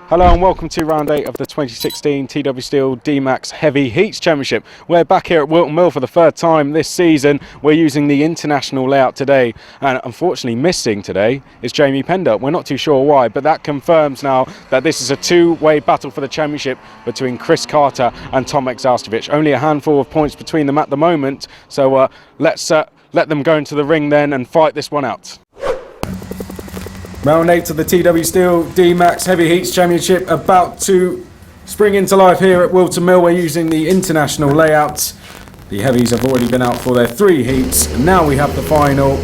Hello and welcome to round 8 of the 2016 TW Steel DMAX Heavy Heats Championship. We're back here at Wilton Mill for the third time this season. We're using the international layout today, and unfortunately missing today is Jamie Pender. We're not too sure why, but that confirms now that this is a two-way battle for the championship between Chris Carter and Tomek Zaustovic. Only a handful of points between them at the moment, so let's let them go into the ring then and fight this one out. Round 8 of the TW Steel DMAX Heavy Heats Championship about to spring into life here at Wilton Mill. We're using the international layout. The heavies have already been out for their 3 heats, and now we have the final.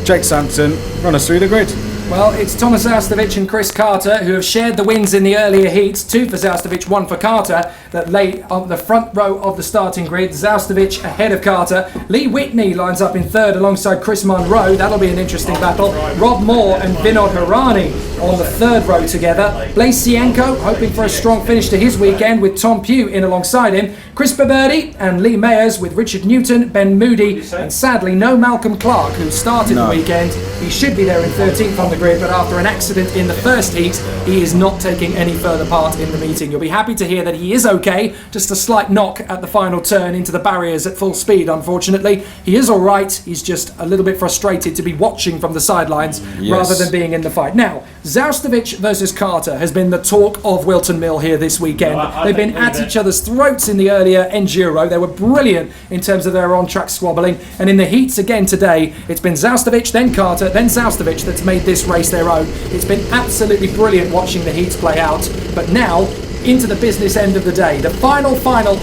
Jake Sanson, run us through the grid. Well, it's Tomek Zaustovic and Chris Carter who have shared the wins in the earlier heats. 2 for Zaustovic, 1 for Carter, that lay on the front row of the starting grid. Zaustovic ahead of Carter. Lee Whitney lines up in third alongside Chris Monroe. That'll be an interesting battle. Rob Moore and Vinod Hirani on the third row together. Blaise Sienko hoping for a strong finish to his weekend with Tom Pugh in alongside him. Chris Baberdi and Lee Mayers with Richard Newton, Ben Moody, and sadly no Malcolm Clark, who started the weekend. He should be there in 13th on the grid, but after an accident in the first heat, he is not taking any further part in the meeting. You'll be happy to hear that he is okay, just a slight knock at the final turn into the barriers at full speed, unfortunately. He is alright, he's just a little bit frustrated to be watching from the sidelines rather than being in the fight. Now, Zaustovic versus Carter has been the talk of Wilton Mill here this weekend. They've been at each other's throats in the earlier Enduro. They were brilliant in terms of their on-track squabbling, and in the heats again today, it's been Zaustovic, then Carter, then Zaustovic that's made this race their own. It's been absolutely brilliant watching the heats play out, but now into the business end of the day, the final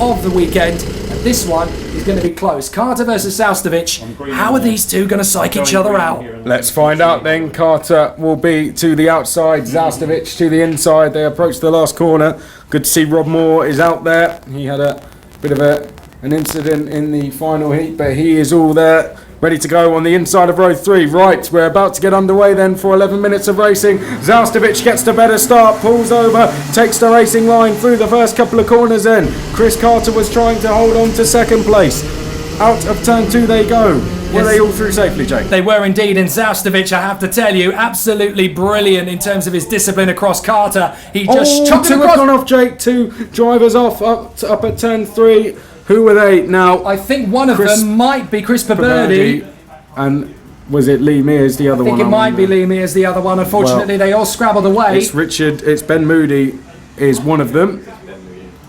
of the weekend, and this one is going to be close. Carter versus Zaustovic. How are these two going to psych each other out? Let's find out then. Carter will be to the outside, Zaustovic to the inside. They approach the last corner. Good to see Rob Moore is out there. He had a bit of an incident in the final heat, but he is all there, ready to go on the inside of row 3. Right, we're about to get underway then for 11 minutes of racing. Zaustovic gets the better start, pulls over, takes the racing line through the first couple of corners in. Chris Carter was trying to hold on to second place. Out of turn 2 they go. Were they all through safely, Jake? They were indeed, and Zaustovic, I have to tell you, absolutely brilliant in terms of his discipline across Carter. He just chucked it across. 2 have gone off, Jake. 2 drivers off up at turn 3. Who were they now? I think one of them might be Chris Baberdi. And was it Lee Mears, the other one? I think it might be Lee Mears, the other one. Unfortunately, they all scrabbled away. It's Richard, it's Ben Moody is one of them.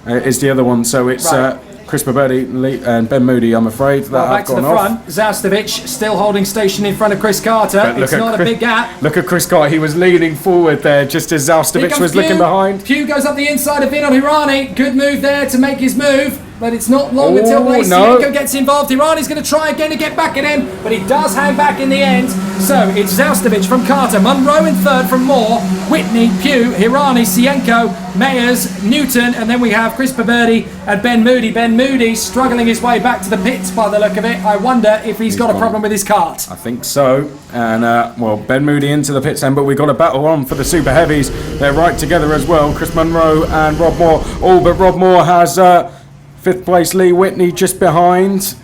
Is the other one. So it's Chris Baberdi and Ben Moody, I'm afraid, that have gone off. Back to the front. Zaustovic still holding station in front of Chris Carter. It's not a big gap. Look at Chris Carter. He was leaning forward there just as Zaustovic was looking behind. Pugh goes up the inside of Vinod Hirani. Good move there to make his move. But it's not long until Blaise Sienko gets involved. Hirani's going to try again to get back at him, but he does hang back in the end. So it's Zaustovic from Carter, Monroe in third from Moore, Whitney, Pugh, Hirani, Sienko, Mayers, Newton, and then we have Chris Baberdi and Ben Moody. Ben Moody struggling his way back to the pits by the look of it. I wonder if he's got a problem with his kart. I think so. And, well, Ben Moody into the pits then, but we've got a battle on for the super heavies. They're right together as well. Chris Monroe and Rob Moore. Oh, but Rob Moore has 5th place Lee Whitney just behind.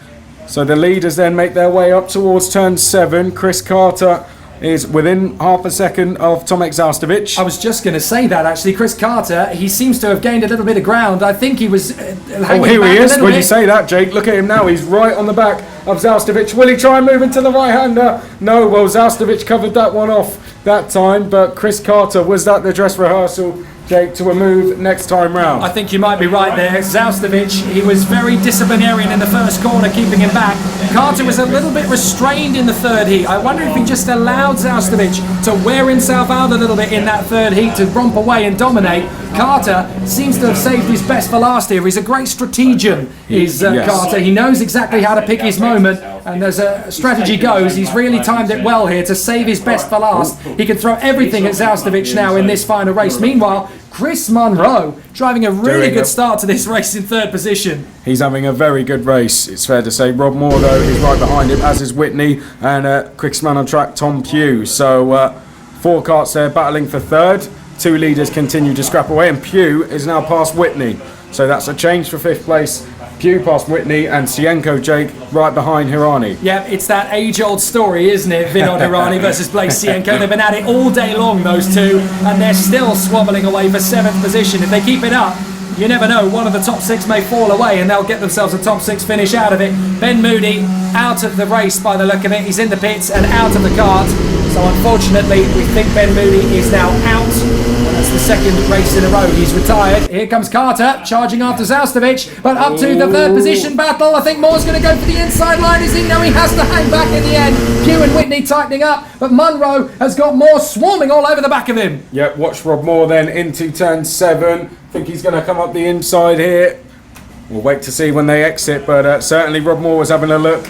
So the leaders then make their way up towards turn 7. Chris Carter is within half a second of Tomek Zaustovic. I was just going to say that actually. Chris Carter, he seems to have gained a little bit of ground. I think he was hanging here back he is. When you say that, Jake, look at him now. He's right on the back of Zaustovic. Will he try and move into the right-hander? No, well, Zaustovic covered that one off that time, but Chris Carter, was that the dress rehearsal, Jake, to a move next time round? I think you might be right there. Zaustovic, he was very disciplinarian in the first corner, keeping him back. Carter was a little bit restrained in the third heat. I wonder if he just allowed Zaustovic to wear himself out a little bit in that third heat to romp away and dominate. Carter seems to have saved his best for last year. He's a great strategian, Carter. He knows exactly how to pick his moment, and as a strategy goes, he's really timed it well here to save his best for last. He can throw everything at Zaustovic now in this final race. Meanwhile, Chris Monroe driving a really good start to this race in third position. He's having a very good race, it's fair to say. Rob Moore, though, is right behind him, as is Whitney, and quickest man on track, Tom Pugh. So 4 karts there battling for third. 2 leaders continue to scrap away, and Pugh is now past Whitney. So that's a change for 5th place Pugh past Whitney, and Sienko Jake right behind Hirani. Yep, it's that age-old story, isn't it? Vinod Hirani versus Blaise Sienko. They've been at it all day long, those two, and they're still swabbling away for 7th position. If they keep it up, you never know, one of the top 6 may fall away and they'll get themselves a top 6 finish out of it. Ben Moody out of the race by the look of it. He's in the pits and out of the kart. So unfortunately, we think Ben Moody is now out. That's the 2nd race in a row. He's retired. Here comes Carter, charging after Zaustovic, but up to the 3rd position battle. I think Moore's going to go for the inside line. Does he know he has to hang back in the end? Pugh and Whitney tightening up, but Munro has got Moore swarming all over the back of him. Yep, watch Rob Moore then into turn 7. Think he's going to come up the inside here. We'll wait to see when they exit, but certainly Rob Moore was having a look.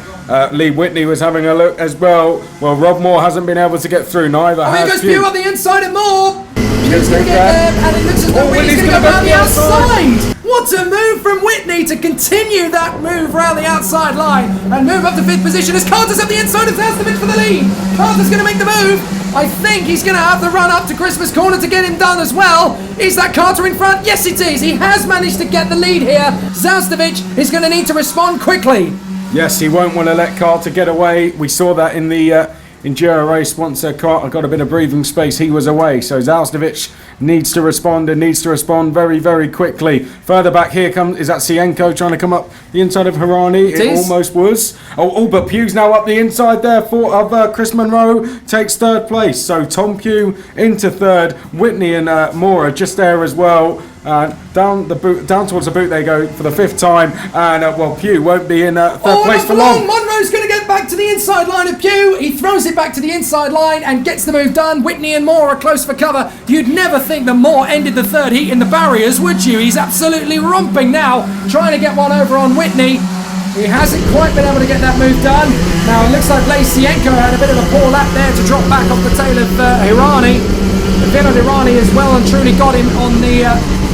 Lee Whitney was having a look as well. Well, Rob Moore hasn't been able to get through, neither has Here goes Pugh on the inside and Moore. Pugh's going to get there, and it looks as though Whitney's going to go around the outside. What a move from Whitney to continue that move around the outside line and move up to 5th position as Carter's at the inside of Zaustovic for the lead. Carter's going to make the move. I think he's going to have to run up to Christmas corner to get him done as well. Is that Carter in front? Yes, it is. He has managed to get the lead here. Zaustovic is going to need to respond quickly. Yes, he won't want to let Carter get away. We saw that in the Enduro race. Once Carter got a bit of breathing space, he was away. So Zaustovic needs to respond and needs to respond very, very quickly. Further back here is that Sienko trying to come up the inside of Hirani. It almost was. But Pugh's now up the inside there of Chris Monroe. Takes 3rd place. So Tom Pugh into 3rd. Whitney and Moore are just there as well. Down towards the boot they go for the 5th time, and Pugh won't be in 3rd place for long. Monroe's going to get back to the inside line of Pugh. He throws it back to the inside line and gets the move done. Whitney and Moore are close for cover. You'd never think that Moore ended the 3rd heat in the barriers, would you? He's absolutely romping now, trying to get one over on Whitney. He hasn't quite been able to get that move done. Now it looks like Blaise Sienko had a bit of a poor lap there to drop back off the tail of Hirani. Vinod Hirani has well and truly got him on the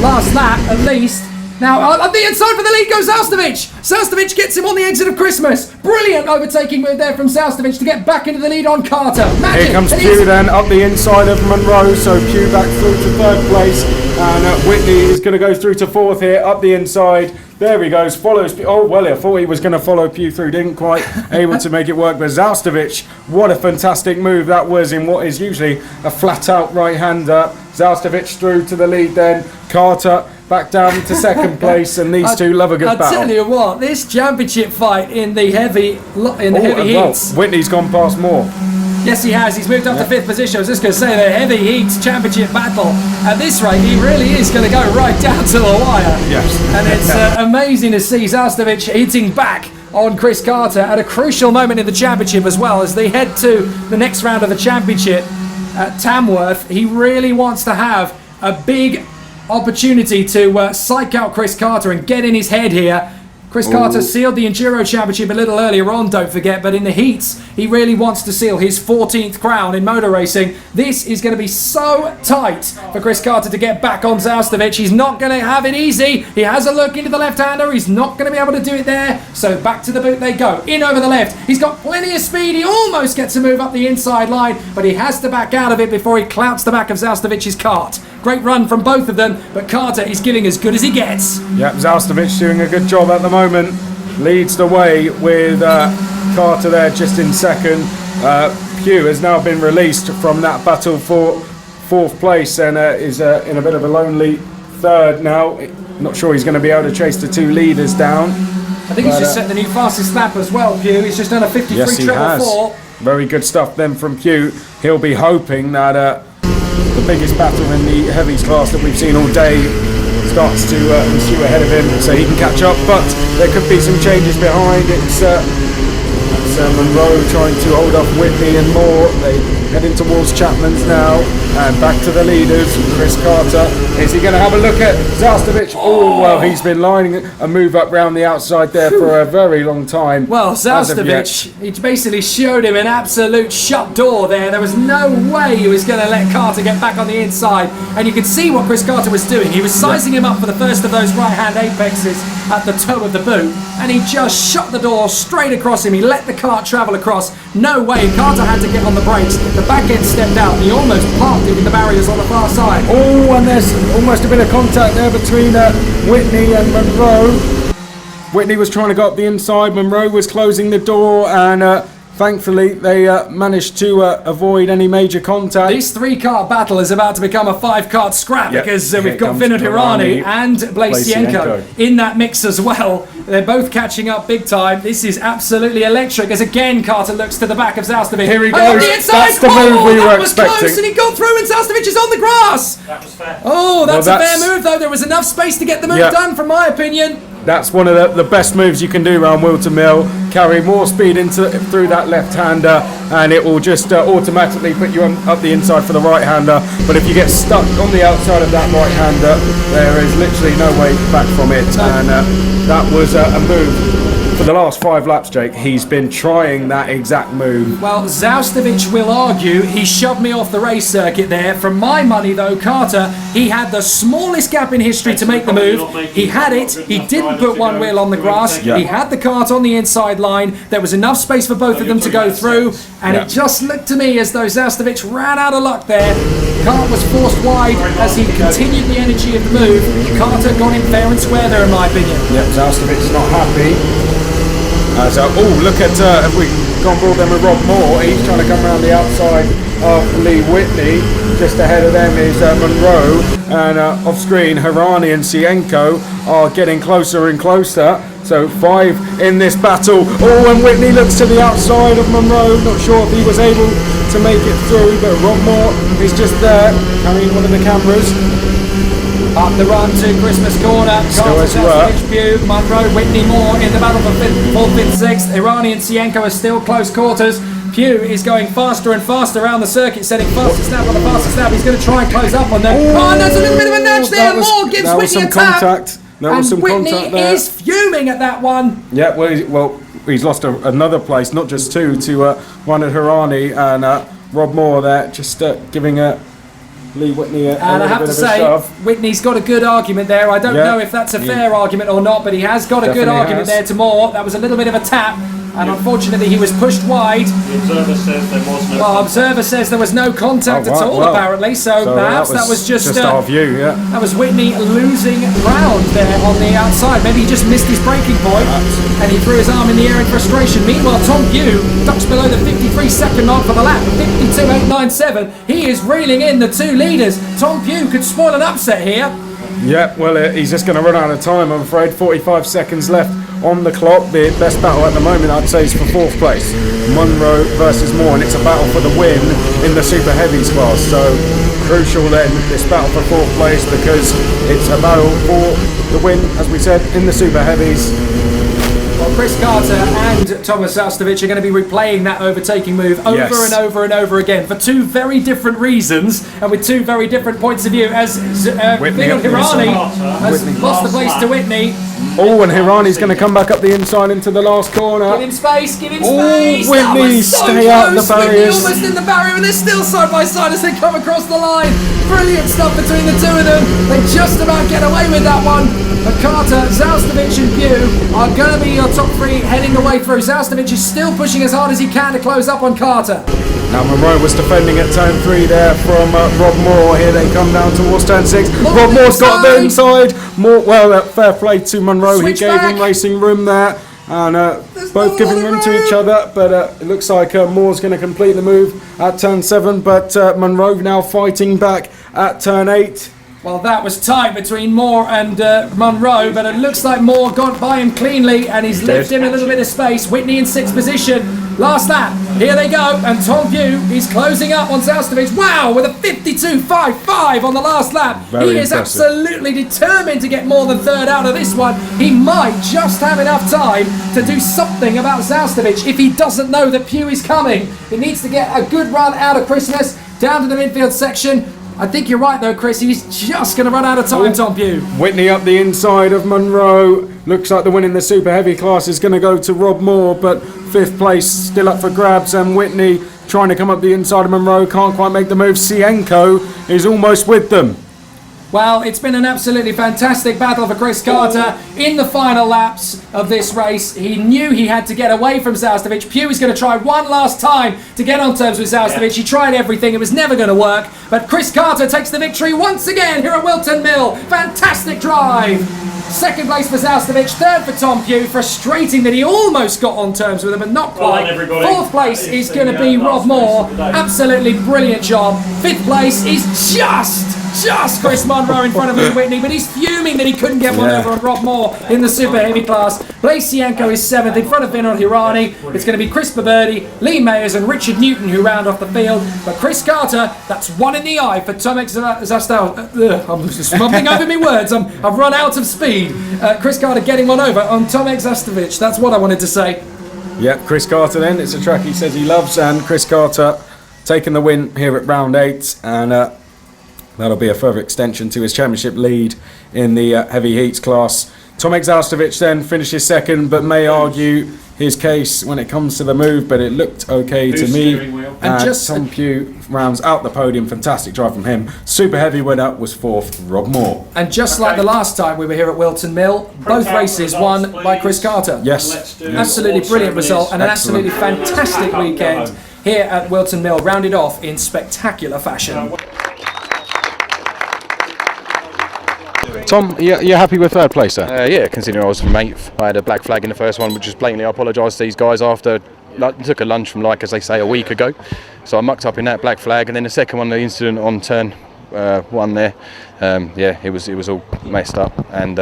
last lap at least. Now on the inside for the lead goes Zaustovic. Zaustovic gets him on the exit of Christmas. Brilliant overtaking move there from Zaustovic to get back into the lead on Carter. Here comes Pugh then up the inside of Monroe. So Pugh back through to 3rd place, and Whitney is going to go through to 4th here up the inside. There he goes, follows. Oh, well, I thought he was going to follow Pugh through. Didn't quite able to make it work. But Zaustovic, what a fantastic move that was in what is usually a flat-out right-hander. Zaustovic through to the lead then. Carter back down to 2nd place, and these two love a good battle. I'll tell you what, this championship fight in the heavy heats. Whitney's gone past Moore. Yes, he has. He's moved up to 5th position. I was just going to say, the heavy heats championship battle. At this rate, he really is going to go right down to the wire. Yes. And it's amazing to see Zaustovic hitting back on Chris Carter at a crucial moment in the championship as well, as they head to the next round of the championship at Tamworth. He really wants to have a big opportunity to psych out Chris Carter and get in his head here. Chris Carter sealed the Enduro Championship a little earlier on, don't forget, but in the heats, he really wants to seal his 14th crown in motor racing. This is going to be so tight for Chris Carter to get back on Zaustovic. He's not going to have it easy. He has a look into the left-hander. He's not going to be able to do it there. So back to the boot they go. In over the left. He's got plenty of speed. He almost gets a move up the inside line, but he has to back out of it before he clouts the back of Zaustovic's kart. Great run from both of them, but Carter is giving as good as he gets. Yep, Zaustovic doing a good job at the moment. Leads the way with Carter there just in 2nd. Pugh has now been released from that battle for 4th place and is in a bit of a lonely 3rd now. Not sure he's going to be able to chase the 2 leaders down. I think he's just set the new fastest lap as well, Pugh. He's just done a 53 yes, he has. 4. Very good stuff then from Pugh. He'll be hoping that the biggest battle in the heavies class that we've seen all day starts to ensue ahead of him, so he can catch up, but there could be some changes behind. It's Monroe trying to hold off Whitney and Moore. They heading towards Chapman's now, and back to the leaders. Chris Carter, is he going to have a look at Zaustovic? Oh, well, he's been lining a move up round the outside there for a very long time. Well, Zaustovic, he basically showed him an absolute shut door there. There was no way he was going to let Carter get back on the inside, and you could see what Chris Carter was doing. He was sizing him up for the first of those right-hand apexes at the toe of the boot, and he just shut the door straight across him. He let the kart travel across. No way. Carter had to get on the brakes. The back end stepped out, and he almost parked him in the barriers on the far side. Oh, and there's almost a bit of contact there between Whitney and Monroe. Whitney was trying to go up the inside. Monroe was closing the door, and thankfully they managed to avoid any major contact. This 3-car battle is about to become a 5-car scrap because we've got Vinod Hirani and Blasienko in that mix as well. They're both catching up big time. This is absolutely electric as again Carter looks to the back of Zaustovic. Here he goes. That's the move we were expecting. Close, and he got through, and Zaustovic is on the grass. That was fair. Oh, that's a fair move though. There was enough space to get the move done, from my opinion. That's one of the best moves you can do around Wilton Mill. Carry more speed through that left-hander, and it will just automatically put you up the inside for the right-hander. But if you get stuck on the outside of that right-hander, there is literally no way back from it. And that was a move. For the last 5 laps, Jake, he's been trying that exact move. Well, Zaustovic will argue he shoved me off the race circuit there. From my money, though, Carter, he had the smallest gap in history to make the move. He had it. He didn't put one wheel on the grass. He had the kart on the inside line. There was enough space for both of them to go through. And it just looked to me as though Zaustovic ran out of luck there. Kart was forced wide as he continued the energy of the move. Carter got him fair and square there, in my opinion. Yep, Zaustovic's not happy. Look at, have we gone board then with Rob Moore? He's trying to come around the outside of Lee Whitney. Just ahead of them is Monroe, and off screen Hirani and Sienko are getting closer and closer. So 5 in this battle. Oh, and Whitney looks to the outside of Monroe. Not sure if he was able to make it through, but Rob Moore is just there carrying one of the cameras. Up the run to Christmas corner. Carter, Monroe, Whitney, Moore in the battle for 4th, 5th, 6th. Hirani and Sienko are still close quarters. Pugh is going faster and faster around the circuit, setting fastest snap on the fastest snap. He's going to try and close up on them. Oh, there's a little bit of a nudge there. Moore gives Whitney a tap. And Whitney is fuming at that one. Yeah, well, he's lost another place, not just 2, to one at Hirani and Rob Moore there, just giving Lee Whitney a and I have to say, Whitney's got a good argument there. I don't know if that's a fair argument or not, but he has got a good argument there to Moore. That was a little bit of a tap, and unfortunately he was pushed wide. The observer says there was no contact. Observer says there was no contact at all, apparently, so perhaps that was just our view, That was Whitney losing ground there on the outside. Maybe he just missed his braking point, and he threw his arm in the air in frustration. Meanwhile, Tom Pugh ducks below the 53-second mark for the lap, 52.897. He is reeling in the 2 leaders. Tom Pugh could spoil an upset here. Yeah, well, he's just going to run out of time, I'm afraid. 45 seconds left on the clock. The best battle at the moment, I'd say, is for 4th place. Monroe versus Moore, and it's a battle for the win in the Super Heavies class. So crucial then, this battle for 4th place, because it's a battle for the win, as we said, in the Super Heavies. Well, Chris Carter and Thomas Zaustovic are going to be replaying that overtaking move over and over and over again for 2 very different reasons and with 2 very different points of view, as Vinod Hirani has lost the place to Whitney. Oh, and Hirani's going to come back up the inside into the last corner. Give him space, give him space. Whitney, stay out the barriers. Whitney almost in the barrier, and they're still side by side as they come across the line. Brilliant stuff between the 2 of them. They just about get away with that one. But Carter, Zaustovic and Pugh are going to be your top 3 heading the way through. Zaustovic is still pushing as hard as he can to close up on Carter. Now Monroe was defending at turn 3 there from Rob Moore. Here they come down towards turn 6. Rob Moore's got the inside. More, fair play to Monroe. He gave him racing room there. And both giving room to each other. But it looks like Moore's going to complete the move at turn 7. But Monroe now fighting back at turn 8. Well, that was tight between Moore and Monroe, but it looks like Moore got by him cleanly, and he's left him a little bit of space. Whitney in 6th position. Last lap, here they go, and Tom Pugh, he's closing up on Zaustovic. Wow, with a 52.55 on the last lap. He is absolutely determined to get more than 3rd out of this one. He might just have enough time to do something about Zaustovic if he doesn't know that Pugh is coming. He needs to get a good run out of Christmas, down to the midfield section. I think you're right though, Chris. He's just going to run out of time, Tom Pugh. Whitney up the inside of Monroe. Looks like the win in the Super Heavy class is going to go to Rob Moore, but 5th place still up for grabs, and Whitney trying to come up the inside of Monroe. Can't quite make the move. Sienko is almost with them. Well, it's been an absolutely fantastic battle for Chris Carter in the final laps of this race. He knew he had to get away from Zaustovic. Pugh is going to try one last time to get on terms with Zaustovic. He tried everything. It was never going to work. But Chris Carter takes the victory once again here at Wilton Mill. Fantastic drive. Second place for Zaustovic, third for Tom Pugh. Frustrating that he almost got on terms with him, but not quite. Fourth place is going to be Rob Moore. Absolutely brilliant job. Fifth place is just Chris Monroe in front of Lee Whitney, but he's fuming that he couldn't get one over on Rob Moore in the super heavy class. Blaise Cianco is seventh in front of Vinod Hirani. It's going to be Chris Baberdi, Lee Mayers and Richard Newton who round off the field. But Chris Carter, that's one in the eye for Tomek Zastal. I'm just mumbling over my words. I've run out of speed. Chris Carter getting one over on Tomek Zaustovic. That's what I wanted to say. Yeah, Chris Carter then. It's a track he says he loves, and Chris Carter taking the win here at round 8, and that'll be a further extension to his championship lead in the heavy heats class. Tomek Zaustovic then finishes second, but may argue his case when it comes to the move, but it looked okay to me. And just Tom Pugh rounds out the podium. Fantastic drive from him. Super heavy winner was fourth, Rob Moore. And just like the last time we were here at Wilton Mill, both races won by Chris Carter. Yes. Absolutely brilliant result and an absolutely fantastic weekend here at Wilton Mill, rounded off in spectacular fashion. Tom, you're happy with third place, sir? Yeah, considering I was from 8th. I had a black flag in the first one, which is blatantly, I apologise to these guys after, took a lunch from, like, as they say, a week ago. So I mucked up in that black flag, and then the second one, the incident on turn 1 there, yeah, it was all messed up. And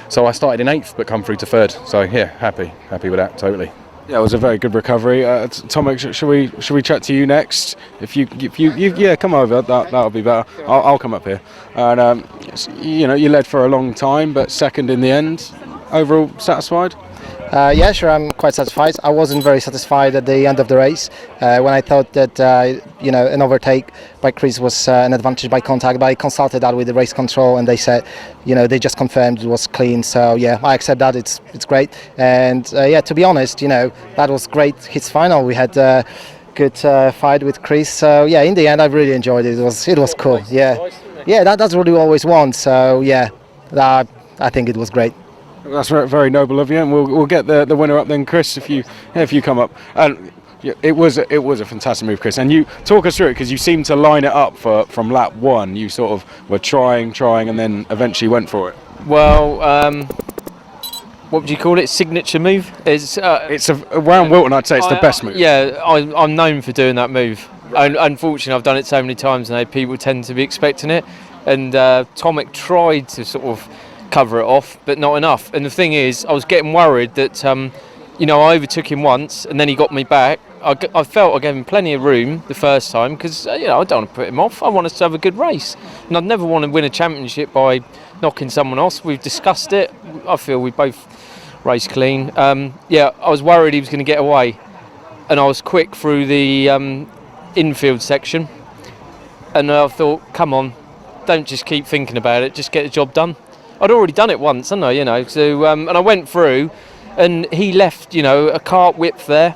so I started in 8th, but come through to 3rd. So yeah, happy with that, totally. Yeah, it was a very good recovery. Tomek, should we chat to you next? If you yeah, come over. That'll be better. I'll come up here. And you know, you led for a long time, but second in the end. Overall, satisfied? Yeah, sure, I'm quite satisfied. I wasn't very satisfied at the end of the race when I thought that you know, an overtake by Chris was an advantage by contact, but I consulted that with the race control and they said, you know, they just confirmed it was clean. So yeah, I accept that. It's great. And yeah, to be honest, you know, that was great. His final, we had a good fight with Chris. So yeah, in the end, I really enjoyed it. It was cool. Yeah, that's what we always want. So yeah, I think it was great. That's very noble of you, and we'll get the winner up then, Chris. If you come up, and it was a fantastic move, Chris. And you talk us through it, because you seemed to line it up from lap 1. You sort of were trying, and then eventually went for it. Well, what would you call it? Signature move? It's around Wilton. I'd say it's the best move. Yeah, I'm known for doing that move. Unfortunately, I've done it so many times now. People tend to be expecting it, and Tomek tried to sort of cover it off, but not enough. And the thing is, I was getting worried that you know, I overtook him once and then he got me back. I felt I gave him plenty of room the first time, because you know, I don't want to put him off. I want us to have a good race, and I'd never want to win a championship by knocking someone else. We've discussed it. I feel we both raced clean. Yeah, I was worried he was going to get away, and I was quick through the infield section, and I thought, come on, don't just keep thinking about it, just get the job done. I'd already done it once, hadn't I? You know, so and I went through, and he left, you know, a cart width there,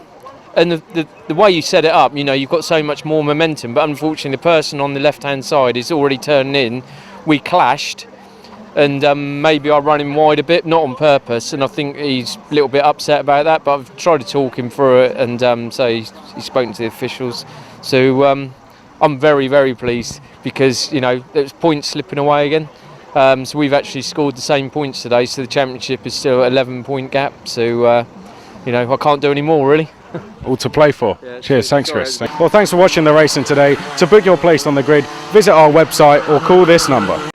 and the way you set it up, you know, you've got so much more momentum. But unfortunately, the person on the left-hand side is already turning in. We clashed, and maybe I run him wide a bit, not on purpose, and I think he's a little bit upset about that. But I've tried to talk him through it, and so he's spoken to the officials. So I'm very, very pleased, because you know, there's points slipping away again. So we've actually scored the same points today, so the championship is still 11-point gap. So you know, I can't do any more really. All to play for. Yeah, cheers, thanks Chris. Well, thanks for watching the racing today. To book your place on the grid, visit our website or call this number.